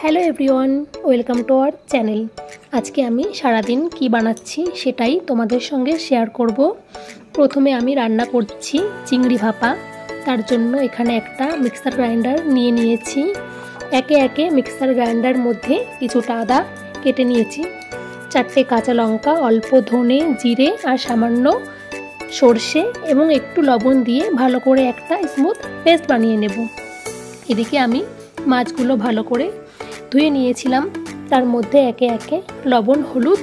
Hello everyone, welcome to our channel. আজকে আমি সারাদিন কি বানাচ্ছি সেটাই তোমাদের সঙ্গে শেয়ার করব। প্রথমে আমি রান্না করছি চিংড়ি ভাপা। তার জন্য এখানে একটা মিক্সার গ্রাইন্ডার নিয়ে নিয়েছি। একে একে মিক্সার গ্রাইন্ডার মধ্যে কিছুটা আদা কেটে নিয়েছি, 4টে কাঁচা লঙ্কা, অল্প ধনে, জিরে আর সামান্য সর্ষে এবং একটু লবণ দিয়ে ভালো করে একটা স্মুথ পেস্ট বানিয়ে নেব। এদিকে আমি মাছগুলো ভালো করে ধুয়ে নিয়েছিলাম, তার মধ্যে একে একে লবণ, হলুদ,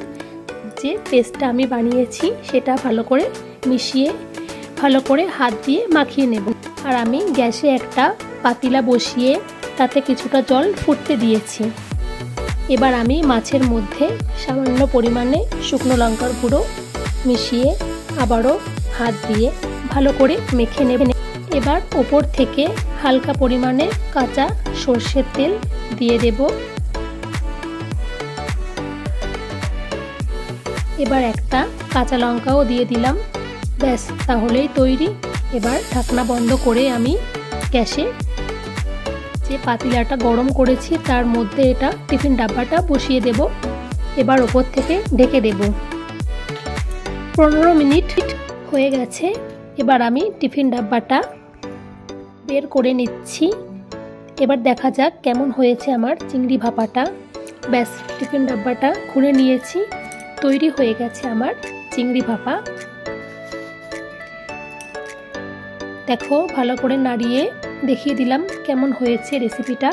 যে পেস্টটা আমি বানিয়েছি সেটা ভালো করে মিশিয়ে ভালো করে হাত দিয়ে মাখিয়ে নেব। আর আমি গ্যাসে একটা পাতিলা বসিয়ে তাতে কিছুটা জল ফুটতে দিয়েছি। এবার আমি মাছের মধ্যে সামান্য পরিমাণে শুকনো লঙ্কার গুঁড়ো মিশিয়ে আবারও হাত দিয়ে ভালো করে মেখে নেব। এবার উপর থেকে হালকা পরিমাণে কাঁচা সর্ষের তেল দিয়ে দেব। এবার একটা কাঁচা লঙ্কাও দিয়ে দিলাম। ব্যাস, তাহলেই তৈরি। এবার ঢাকনা বন্ধ করে আমি গ্যাসে যে পাতিলাটা গরম করেছি তার মধ্যে এটা টিফিন ডাব্বাটা বসিয়ে দেব। এবার ওপর থেকে ঢেকে দেব। 15 মিনিট হয়ে গেছে। এবার আমি টিফিন ডাব্বাটা বের করে নিচ্ছি। এবার দেখা যাক কেমন হয়েছে আমার চিংড়ি ভাপাটা। ব্যাস, টিফিন ডাব্বাটা খুলে নিয়েছি। তৈরি হয়ে গেছে আমার চিংড়ি ভাপা। দেখো, ভালো করে নাড়িয়ে দেখিয়ে দিলাম কেমন হয়েছে রেসিপিটা।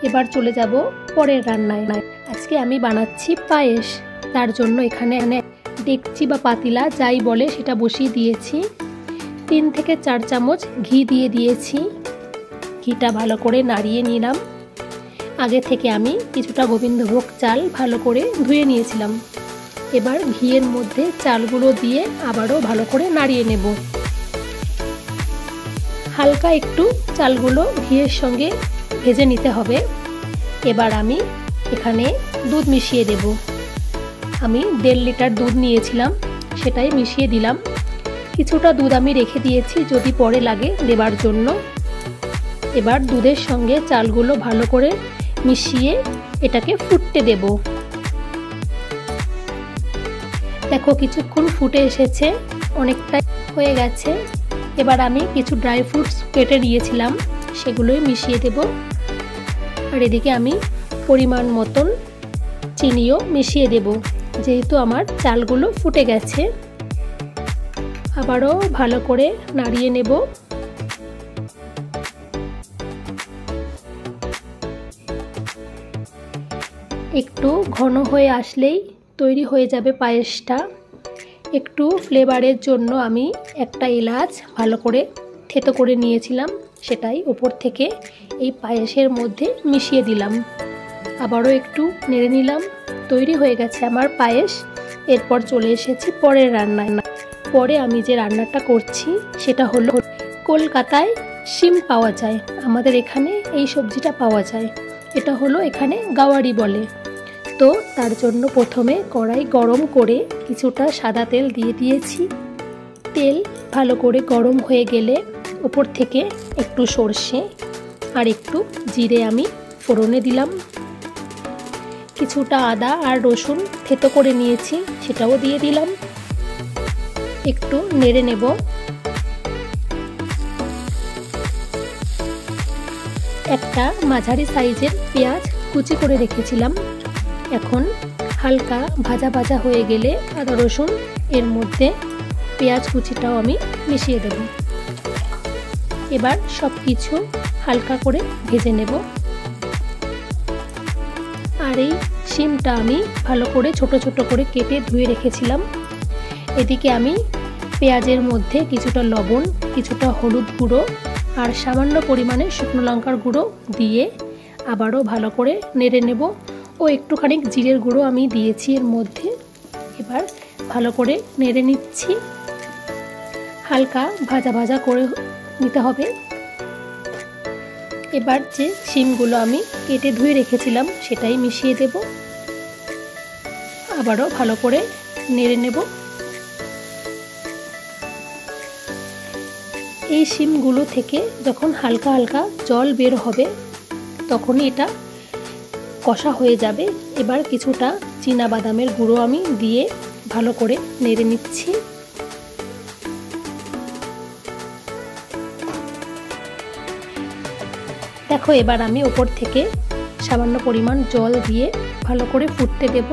এবার চলে যাব পরের রান্নায়। আজকে আমি বানাচ্ছি পায়েস। তার জন্য এখানে ডেকচি বা পাতিলা যাই বলে সেটা বসিয়ে দিয়েছি। 3 থেকে 4 চামচ ঘি দিয়ে দিয়েছি। ঘিটা ভালো করে নাড়িয়ে নিলাম। আগে থেকে আমি কিছুটা গোবিন্দভোগ চাল ভালো করে ধুয়ে নিয়েছিলাম। এবার ঘিয়ের মধ্যে চালগুলো দিয়ে আবারও ভালো করে নাড়িয়ে নেব। হালকা একটু চালগুলো ঘিয়ের সঙ্গে ভেজে নিতে হবে। এবার আমি এখানে দুধ মিশিয়ে দেব। আমি 1.5 লিটার দুধ নিয়েছিলাম, সেটাই মিশিয়ে দিলাম। কিছুটা দুধ আমি রেখে দিয়েছি যদি পরে লাগে দেবার জন্য। এবার দুধের সঙ্গে চালগুলো ভালো করে মিশিয়ে এটাকে ফুটতে দেব। দেখো, কিছুক্ষণ ফুটে এসেছে, অনেকটাই হয়ে গেছে। এবার আমি কিছু ড্রাই ফ্রুটস কেটে নিয়েছিলাম, সেগুলোই মিশিয়ে দেব। আর এদিকে আমি পরিমাণ মতন চিনিও মিশিয়ে দেব, যেহেতু আমার চালগুলো ফুটে গেছে। আবারও ভালো করে নাড়িয়ে নেব। একটু ঘন হয়ে আসলেই তৈরি হয়ে যাবে পায়েসটা। একটু ফ্লেভারের জন্য আমি একটা এলাচ ভালো করে থেতো করে নিয়েছিলাম, সেটাই উপর থেকে এই পায়েসের মধ্যে মিশিয়ে দিলাম। আবারও একটু নেড়ে নিলাম। তৈরি হয়ে গেছে আমার পায়েস। এরপর চলে এসেছি পরের রান্নায়। পরে আমি যে রান্নাটা করছি সেটা হলো, কলকাতায় শিম পাওয়া যায়, আমাদের এখানে এই সবজিটা পাওয়া যায়। এটা হলো এখানে গাওয়ারি বলে। তো তার জন্য প্রথমে কড়াই গরম করে কিছুটা সাদা তেল দিয়ে দিয়েছি। তেল ভালো করে গরম হয়ে গেলে উপর থেকে একটু সর্ষে আর একটু জিরে আমি ফোড়নে দিলাম। কিছুটা আদা আর রসুন থেতো করে নিয়েছি, সেটাও দিয়ে দিলাম। একটু নেড়ে নেব। একটা মাঝারি সাইজের পেঁয়াজ কুচি করে রেখেছিলাম। এখন হালকা ভাজা ভাজা হয়ে গেলে আদা রসুন এর মধ্যে পেঁয়াজ কুচিটাও আমি মিশিয়ে দেব। এবার সব কিছু হালকা করে ভেজে নেব। আর এই শিমটা আমি ভালো করে ছোট ছোট করে কেটে ধুয়ে রেখেছিলাম। এদিকে আমি পেঁয়াজের মধ্যে কিছুটা লবণ, কিছুটা হলুদ গুঁড়ো আর সামান্য পরিমাণে শুকনো লঙ্কার গুঁড়ো দিয়ে আবারও ভালো করে নেড়ে নেব। ও একটুখানি জিরের গুঁড়ো আমি দিয়েছি এর মধ্যে। এবার ভালো করে নেড়ে নিচ্ছি। হালকা ভাজা ভাজা করে নিতে হবে। এবার যে শিমগুলো আমি কেটে ধুয়ে রেখেছিলাম সেটাই মিশিয়ে দেব। আবারও ভালো করে নেড়ে নেব। এই শিমগুলো থেকে যখন হালকা হালকা জল বের হবে তখনই এটা কষা হয়ে যাবে। এবার কিছুটা চীনা বাদামের গুঁড়ো আমি দিয়ে ভালো করে নেড়ে নিচ্ছি। দেখো এবার আমি ওপর থেকে সামান্য পরিমাণ জল দিয়ে ভালো করে ফুটতে দেব।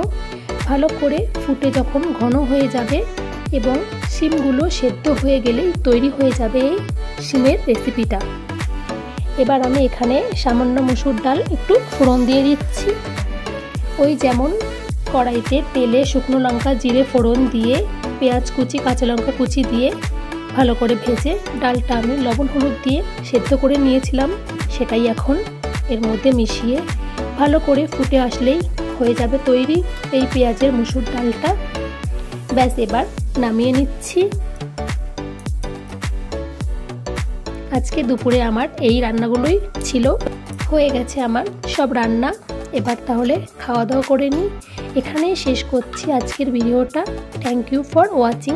ভালো করে ফুটে যখন ঘন হয়ে যাবে এবং শিমগুলো সেদ্ধ হয়ে গেলেই তৈরি হয়ে যাবে এই শিমের রেসিপিটা। এবার আমি এখানে সামান্য মসুর ডাল একটু ফোড়ন দিয়ে দিচ্ছি। ওই যেমন কড়াইতে তেলে শুকনো লঙ্কা জিরে ফোড়ন দিয়ে পেঁয়াজ কুচি কাঁচা লঙ্কা কুচি দিয়ে ভালো করে ভেজে ডালটা আমি লবণ হলুদ দিয়ে সেদ্ধ করে নিয়েছিলাম, সেটাই এখন এর মধ্যে মিশিয়ে ভালো করে ফুটে আসলেই হয়ে যাবে তৈরি এই পেঁয়াজের মসুর ডালটা। ব্যাস এবার নামিয়ে নিচ্ছি। আজকে দুপুরে আমার এই রান্নাগুলোই ছিল। হয়ে গেছে আমার সব রান্না। এবার তাহলে খাওয়া দাওয়া করে নিই। এখানেই শেষ করছি আজকের ভিডিওটা। Thank you for watching.